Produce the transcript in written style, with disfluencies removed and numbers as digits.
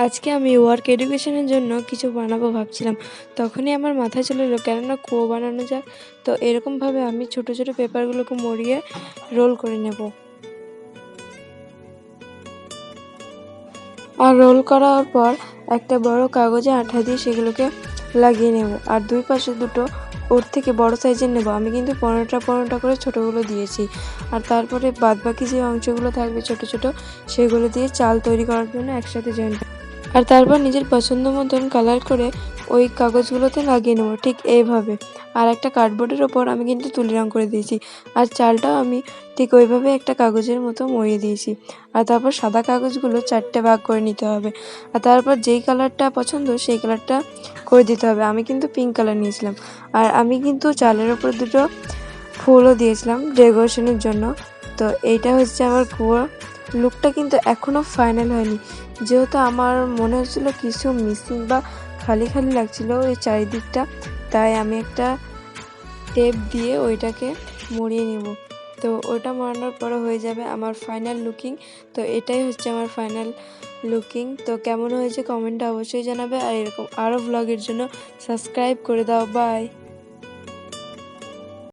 আজকে আমি ওয়ার্ক এডুকেশনের জন্য কিছু বানাবো ভাবছিলাম। তখনই আমার মাথায় চলে এলো কেন না কুয়ো বানানো যাক। তো এরকমভাবে আমি ছোট ছোট পেপারগুলোকে মুড়িয়ে রোল করে নেব। আর রোল করার পর একটা বড় কাগজে আঠা দিয়ে সেগুলোকে লাগিয়ে নেব। আর দুই পাশে দুটো ওর থেকে বড় সাইজের নেব। আমি কিন্তু 15টা করে ছোটোগুলো দিয়েছি। আর তারপরে বাদবাকি যে অংশগুলো থাকবে ছোট ছোট, সেগুলো দিয়ে চাল তৈরি করার জন্য একসাথে জয়েন। আর তারপর নিজের পছন্দ মতন কালার করে ওই কাগজগুলোতে লাগিয়ে নেব ঠিক এইভাবে। আর একটা কার্ডবোর্ডের ওপর আমি কিন্তু তুলি রং করে দিয়েছি। আর চালটাও আমি ঠিক ওইভাবে একটা কাগজের মতো মরিয়ে দিয়েছি। আর তারপর সাদা কাগজগুলো 4টে ভাগ করে নিতে হবে। আর তারপর যেই কালারটা পছন্দ সেই কালারটা করে দিতে হবে। আমি কিন্তু পিঙ্ক কালার নিয়েছিলাম। আর আমি কিন্তু চালের ওপর দুটো ফুলও দিয়েছিলাম ডেকোরেশনের জন্য। তো এইটা হচ্ছে আমার কুয়োর লুকটা, কিন্তু এখনও ফাইনাল হয়নি, যেহেতু আমার মনে হচ্ছিল কিছু মিসিং বা খালি খালি লাগছিল ওই চারিদিকটা। তাই আমি একটা টেপ দিয়ে ওইটাকে মুড়িয়ে নেব। তো ওটা মোড়ানোর পরে হয়ে যাবে আমার ফাইনাল লুকিং। তো এটাই হচ্ছে আমার ফাইনাল লুকিং। তো কেমন হয়েছে কমেন্টে অবশ্যই জানাবে। আর এরকম আরও ভ্লগের জন্য সাবস্ক্রাইব করে দাও। বাই।